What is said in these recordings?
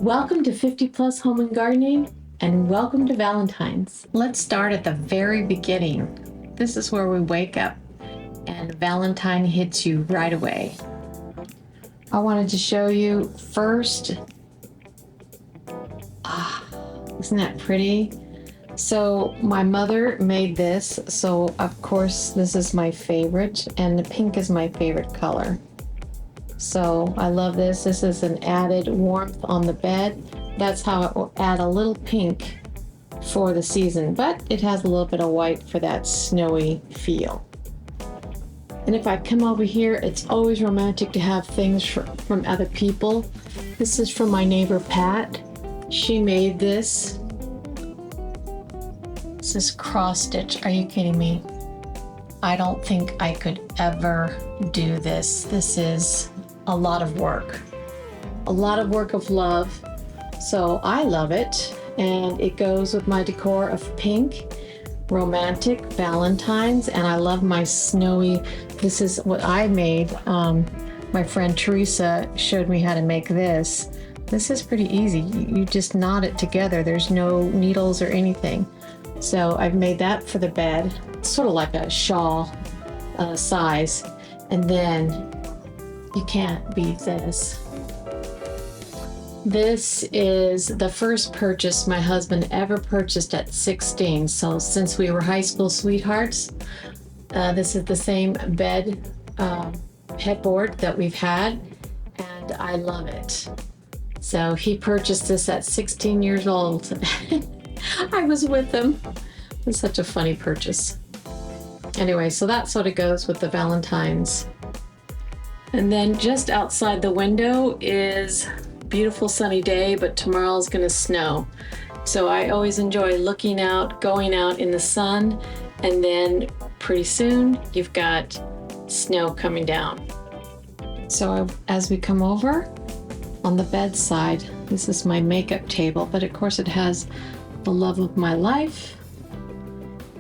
Welcome to 50 Plus Home and Gardening, and welcome to Valentines. Let's start at the very beginning. This is where we wake up and Valentine hits you right away. I wanted to show you first. Isn't that pretty? So my mother made this, so of course this is my favorite, and the pink is my favorite color. So I love this. This is an added warmth on the bed. That's how it will add a little pink for the season, but it has a little bit of white for that snowy feel. And if I come over here, it's always romantic to have things from other people. This is from my neighbor Pat. She made this. This is cross stitch. Are you kidding me? I don't think I could ever do this. This is a lot of work of love. So I love it, and it goes with my decor of pink, romantic Valentines, and I love my snowy. This is what I made. My friend Teresa showed me how to make this. This is pretty easy. You just knot it together. There's no needles or anything. So I've made that for the bed. It's sort of like a shawl size. And then you can't beat this. This is the first purchase my husband ever purchased at 16. So since we were high school sweethearts, this is the same bed headboard that we've had, and I love it. So he purchased this at 16 years old. I was with him. It was such a funny purchase. Anyway, so that sort of goes with the Valentines. And then just outside the window is a beautiful sunny day, but tomorrow's gonna snow. So I always enjoy looking out, going out in the sun, and then pretty soon you've got snow coming down. So as we come over on the bedside, this is my makeup table, but of course it has the love of my life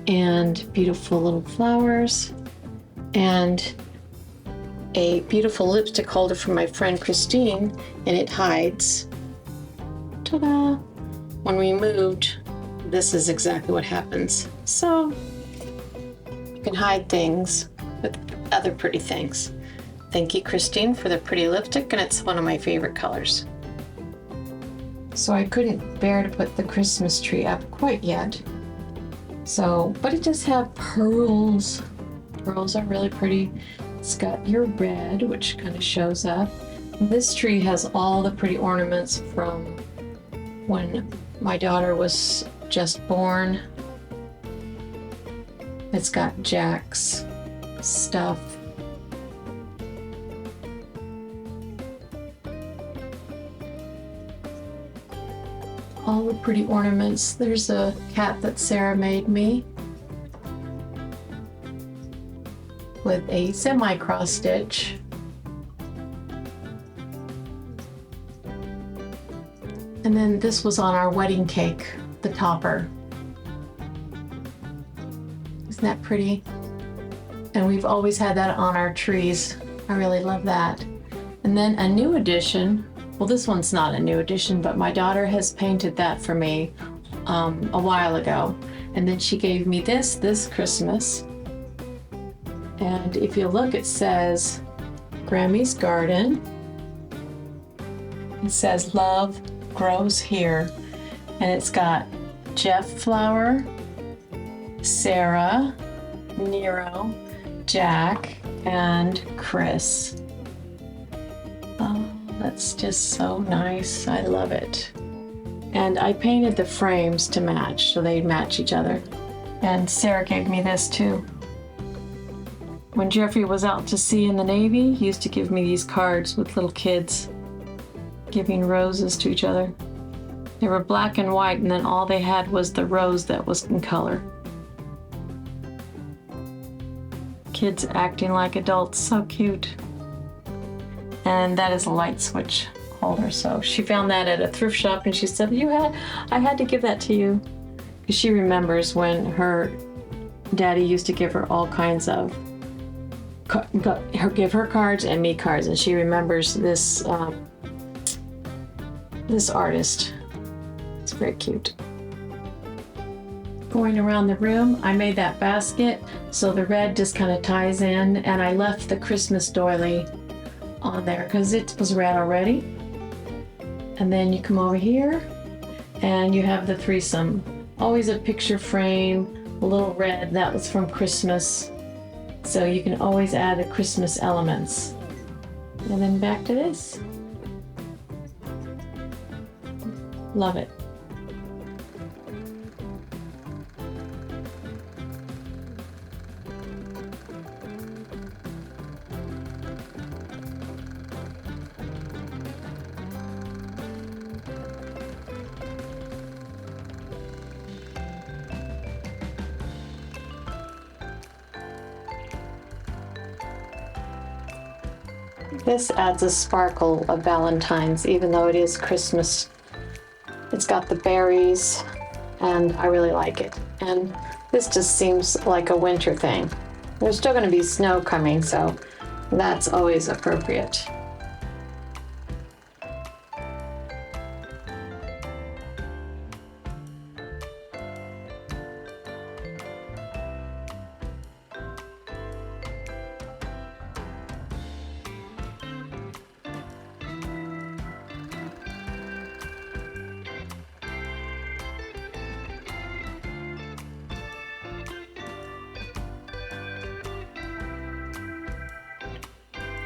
and beautiful little flowers and a beautiful lipstick holder from my friend Christine, and it hides. Ta-da! When we moved, this is exactly what happens. So you can hide things with other pretty things. Thank you, Christine, for the pretty lipstick, and it's one of my favorite colors. So I couldn't bear to put the Christmas tree up quite yet. But it does have pearls. Pearls are really pretty. It's got your red, which kind of shows up. This tree has all the pretty ornaments from when my daughter was just born. It's got Jack's stuff. All the pretty ornaments. There's a cat that Sarah made me with a semi-cross stitch. And then this was on our wedding cake, the topper. Isn't that pretty? And we've always had that on our trees. I really love that. And then a new addition. Well, this one's not a new addition, but my daughter has painted that for me a while ago. And then she gave me this Christmas. And if you look, it says Grammy's Garden. It says Love Grows Here. And it's got Jeff Flower, Sarah, Nero, Jack, and Chris. Oh, that's just so nice. I love it. And I painted the frames to match, so they match each other. And Sarah gave me this too. When Jeffrey was out to sea in the Navy, he used to give me these cards with little kids giving roses to each other. They were black and white, and then all they had was the rose that was in color. Kids acting like adults, so cute. And that is a light switch holder. So she found that at a thrift shop, and she said, I had to give that to you. Because she remembers when her daddy used to give her all kinds of give her cards and me cards, and she remembers this this artist. It's very cute. Going around the room, I made that basket so the red just kind of ties in, and I left the Christmas doily on there because it was red already. And then you come over here and you have the threesome. Always a picture frame, a little red, that was from Christmas. So you can always add the Christmas elements. And then back to this. Love it. This adds a sparkle of Valentines, even though it is Christmas. It's got the berries, and I really like it. And this just seems like a winter thing. There's still going to be snow coming, so that's always appropriate.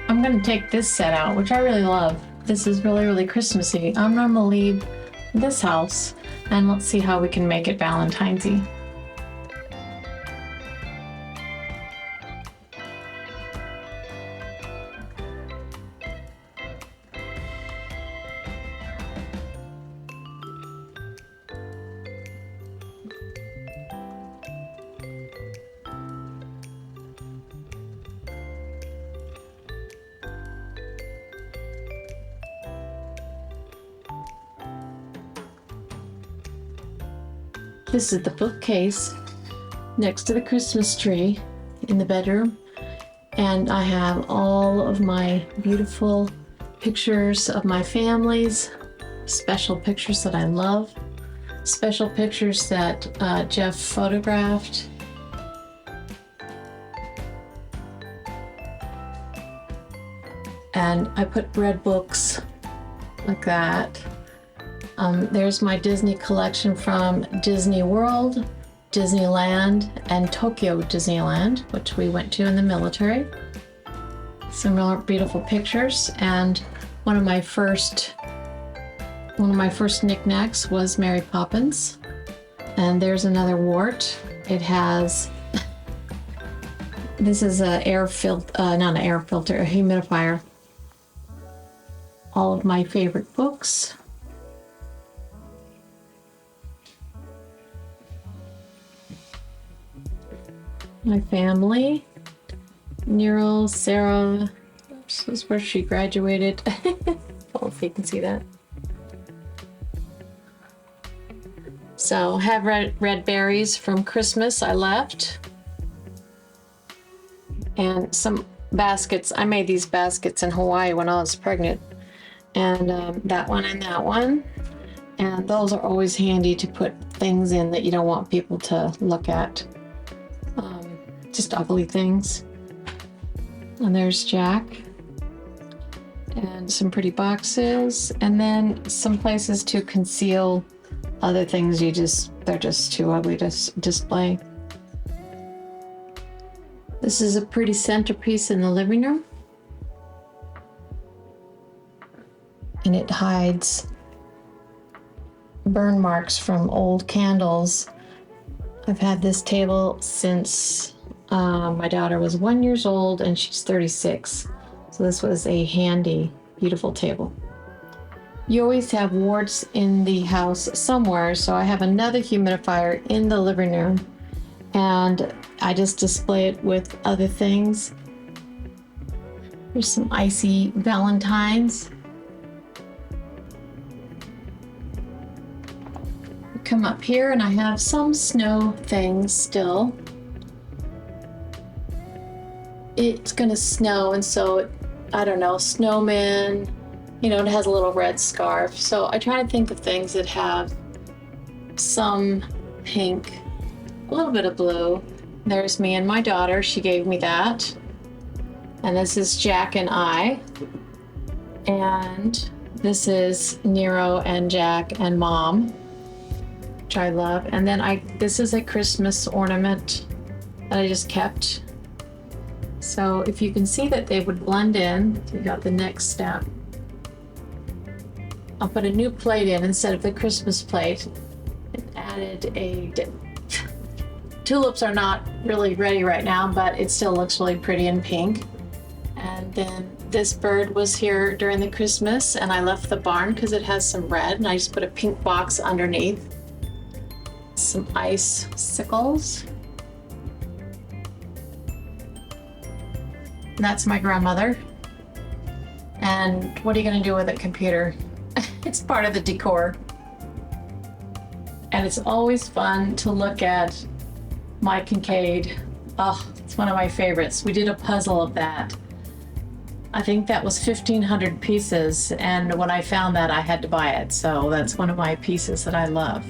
I'm going to take this set out, which I really love. This is really, really Christmassy. I'm going to leave this house, and let's see how we can make it Valentine's-y. This is the bookcase next to the Christmas tree in the bedroom, and I have all of my beautiful pictures of my families, special pictures that I love, special pictures that Jeff photographed. And I put red books like that. There's my Disney collection from Disney World, Disneyland, and Tokyo Disneyland, which we went to in the military. Some real beautiful pictures, and one of my first knickknacks was Mary Poppins. And there's another wart. It has this is a not an air filter, a humidifier. All of my favorite books. My family, Nero, Sarah, this is where she graduated. Well, if you can see that. So have red berries from Christmas I left. And some baskets. I made these baskets in Hawaii when I was pregnant. And that one and that one. And those are always handy to put things in that you don't want people to look at. Just ugly things. And there's Jack. And some pretty boxes. And then some places to conceal other things they're just too ugly to display. This is a pretty centerpiece in the living room. And it hides burn marks from old candles. I've had this table since my daughter was 1 year old and she's 36. So this was a handy, beautiful table. You always have warts in the house somewhere, so I have another humidifier in the living room, and I just display it with other things. There's some icy Valentines. Come up here and I have some snow things still. It's gonna snow, and so I don't know, snowmen, You know, it has a little red scarf. So I try to think of things that have some pink, a little bit of blue. There's me and my daughter. She gave me that. And this is Jack and I. And this is Nero and Jack and Mom, which I love. And then this is a Christmas ornament that I just kept. So if you can see that they would blend in, you got the next step. I'll put a new plate in instead of the Christmas plate. And added tulips are not really ready right now, but it still looks really pretty in pink. And then this bird was here during the Christmas, and I left the barn because it has some red, and I just put a pink box underneath. Some icicles. And that's my grandmother. And what are you going to do with a computer? It's part of the decor. And it's always fun to look at my Kincaid. Oh, it's one of my favorites. We did a puzzle of that. I think that was 1,500 pieces, and when I found that, I had to buy it. So that's one of my pieces that I love.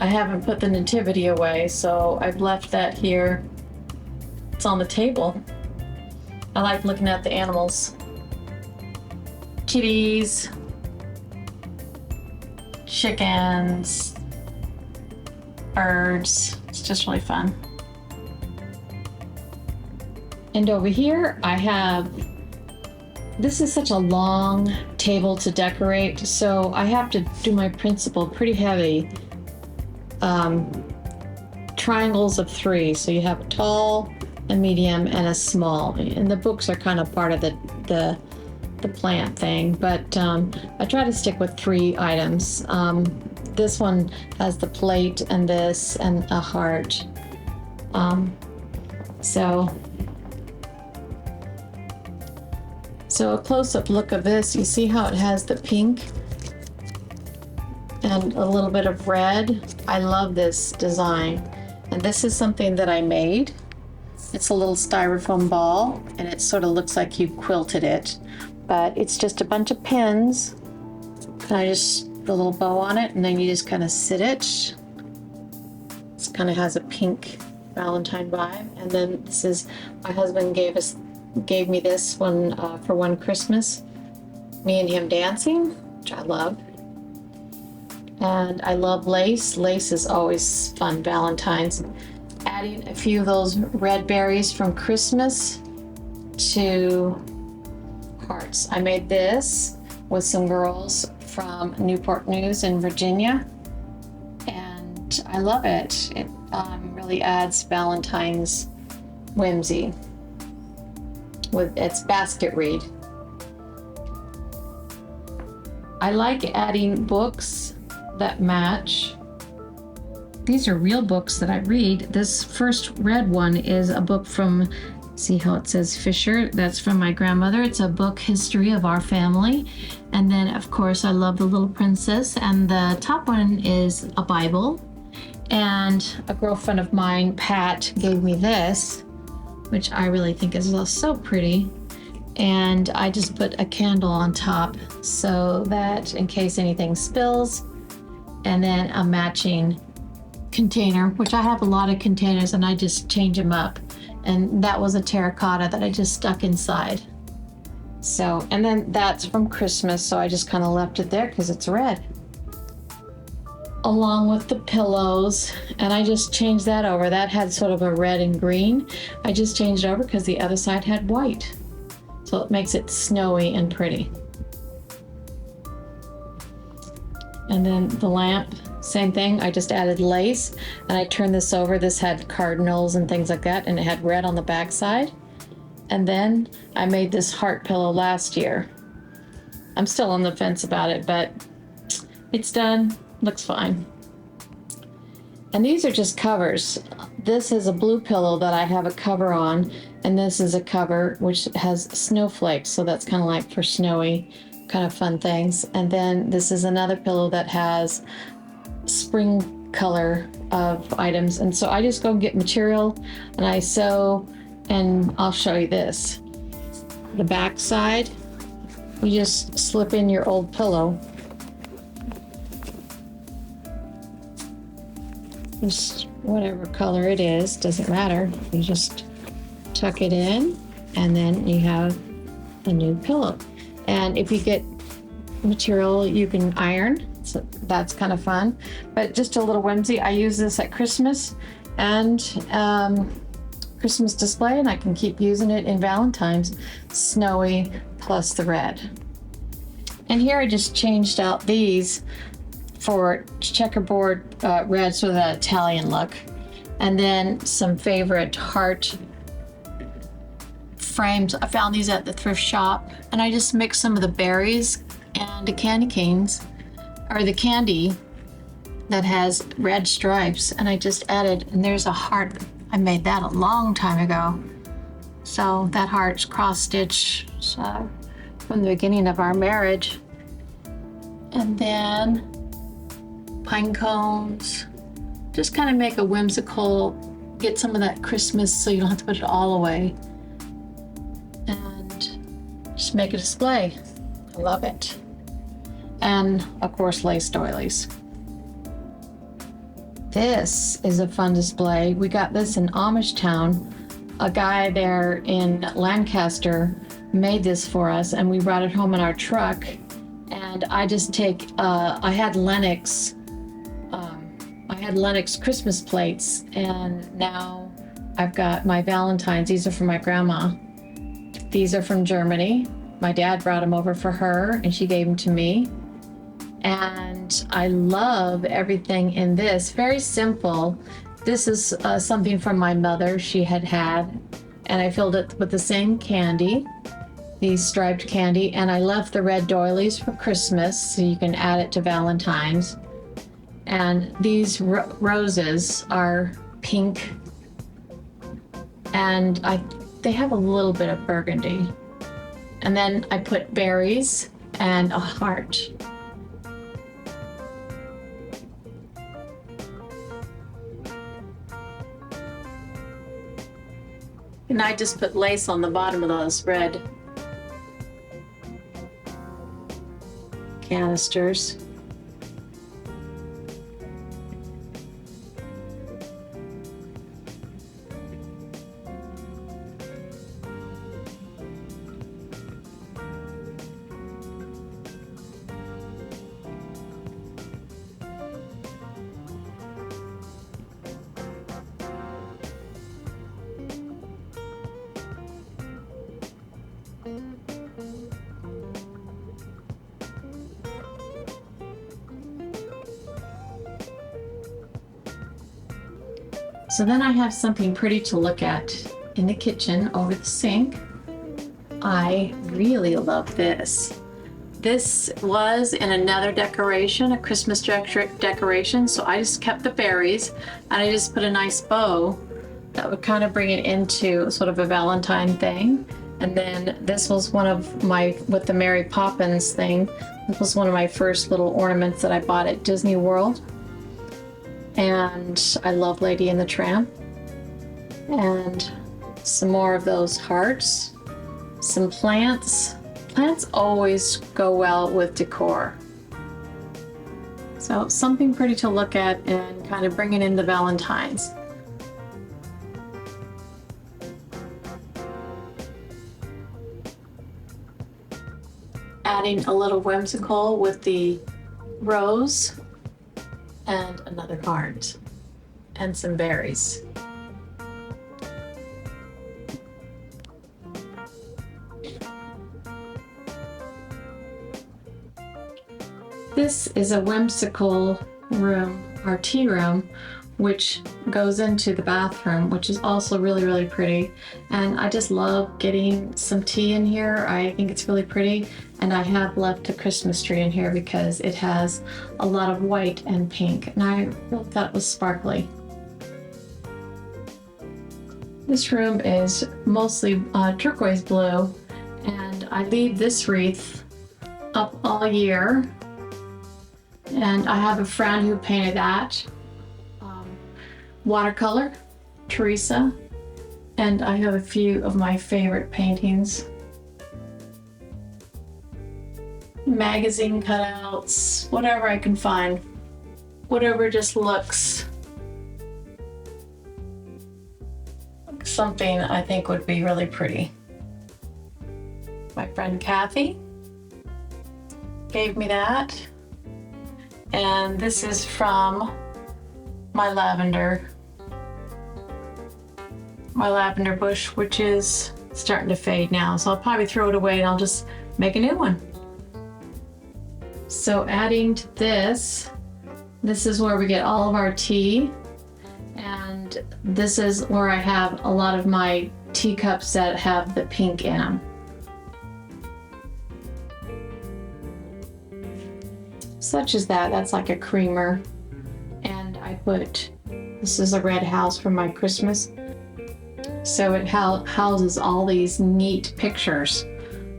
I haven't put the nativity away, so I've left that here. It's on the table. I like looking at the animals. Kitties, chickens, birds. It's just really fun. And over here I have, this is such a long table to decorate, so I have to do my principle pretty heavy. Triangles of 3, so you have a tall, a medium, and a small. And the books are kind of part of the plant thing, but I try to stick with 3 items. This one has the plate and this and a heart. So a close-up look of this, you see how it has the pink and a little bit of red. I love this design, and this is something that I made. It's a little styrofoam ball, and it sort of looks like you quilted it, but it's just a bunch of pins, and I just put a little bow on it, and then you just kind of sit it. It kind of has a pink Valentine vibe. And then this is, my husband gave me this one for one Christmas, me and him dancing, which I love. And I love lace. Lace is always fun, Valentine's. Adding a few of those red berries from Christmas to hearts. I made this with some girls from Newport News in Virginia, and I love it. It really adds Valentine's whimsy with its basket read. I like adding books that match. These are real books that I read. This first red one is a book from, see how it says Fisher? That's from my grandmother. It's a book history of our family. And then of course I love The Little Princess, and the top one is a Bible. And a girlfriend of mine, Pat, gave me this, which I really think is so pretty. And I just put a candle on top so that in case anything spills, and then a matching container, which I have a lot of containers and I just change them up. And that was a terracotta that I just stuck inside. So, and then that's from Christmas, so I just kind of left it there because it's red. Along with the pillows, and I just changed that over. That had sort of a red and green. I just changed it over because the other side had white. So it makes it snowy and pretty. And then the lamp, same thing. I just added lace, and I turned this over. This had cardinals and things like that, and it had red on the back side. And then I made this heart pillow last year. I'm still on the fence about it, but it's done. Looks fine. And these are just covers. This is a blue pillow that I have a cover on, and this is a cover which has snowflakes, so that's kind of like for snowy. kind of fun things. And then this is another pillow that has spring color of items. And so I just go get material and I sew, and I'll show you this. The back side, you just slip in your old pillow. Just whatever color it is, doesn't matter. You just tuck it in and then you have a new pillow. And if you get material you can iron, so that's kind of fun. But just a little whimsy, I use this at Christmas and Christmas display, and I can keep using it in Valentine's. Snowy plus the red. And here I just changed out these for checkerboard red, so that Italian look. And then some favorite heart frames. I found these at the thrift shop, and I just mixed some of the berries and the candy canes, or the candy that has red stripes, and I just added, and there's a heart. I made that a long time ago. So that heart's cross stitch from the beginning of our marriage. And then pine cones, just kind of make a whimsical, get some of that Christmas so you don't have to put it all away. And just make a display. I love it. And of course, lace doilies. This is a fun display. We got this in Amish Town. A guy there in Lancaster made this for us, and we brought it home in our truck. And I just take, I had Lennox Christmas plates, and now I've got my Valentines. These are from my grandma. These are from Germany. My dad brought them over for her, and she gave them to me. And I love everything in this. Very simple. This is something from my mother she had, and I filled it with the same candy, these striped candy, and I left the red doilies for Christmas, so you can add it to Valentine's. And these roses are pink, and they have a little bit of burgundy. And then I put berries and a heart. And I just put lace on the bottom of those red canisters. So then I have something pretty to look at in the kitchen over the sink. I really love this. This was in another decoration, a Christmas decoration, so I just kept the berries and I just put a nice bow that would kind of bring it into sort of a Valentine thing. And then this was one of my, with the Mary Poppins thing, this was one of my first little ornaments that I bought at Disney World. And I love Lady and the Tramp. And some more of those hearts. Some plants. Plants always go well with decor. So something pretty to look at and kind of bringing in the Valentines. Adding a little whimsical with the rose and another heart and some berries. This is a whimsical room, our tea room, which goes into the bathroom, which is also really, really pretty. And I just love getting some tea in here. I think it's really pretty. And I have left a Christmas tree in here because it has a lot of white and pink. And I really thought it was sparkly. This room is mostly turquoise blue. And I leave this wreath all year. And I have a friend who painted that. Watercolor, Teresa. And I have a few of my favorite paintings. Magazine cutouts, whatever I can find. Whatever just looks like something I think would be really pretty. My friend Kathy gave me that. And this is from my lavender bush, which is starting to fade now. So I'll probably throw it away and I'll just make a new one. So adding to this is where we get all of our tea. And this is where I have a lot of my teacups that have the pink in them. Such as that, that's like a creamer. And I put, this is a red house from my Christmas. So it houses all these neat pictures,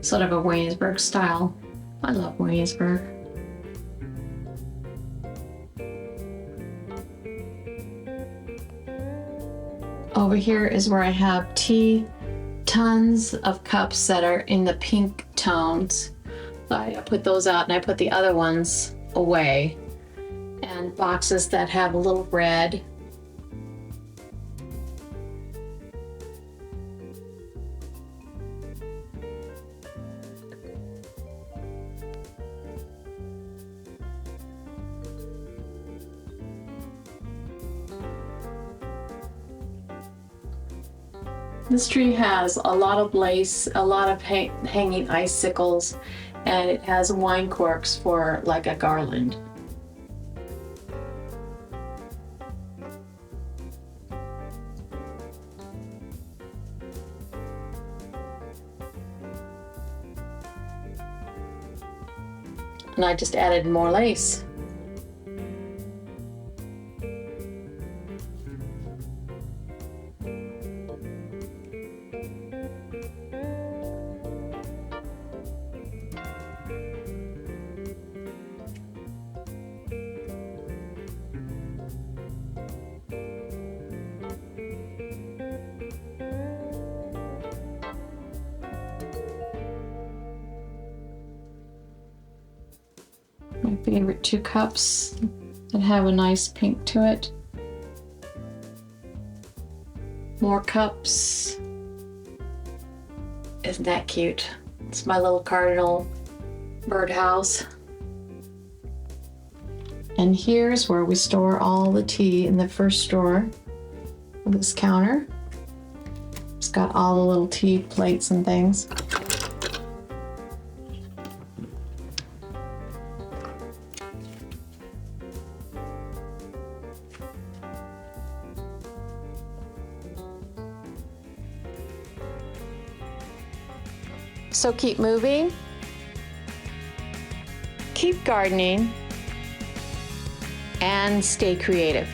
sort of a Williamsburg style. I love Williamsburg. Over here is where I have tea, tons of cups that are in the pink tones. I put those out and I put the other ones away. And boxes that have a little red. This tree has a lot of lace, a lot of hanging icicles, and it has wine corks for like a garland. And I just added more lace. My favorite 2 cups that have a nice pink to it. More cups. Isn't that cute? It's my little cardinal birdhouse. And here's where we store all the tea in the first drawer of this counter. It's got all the little tea plates and things. So keep moving, keep gardening, and stay creative.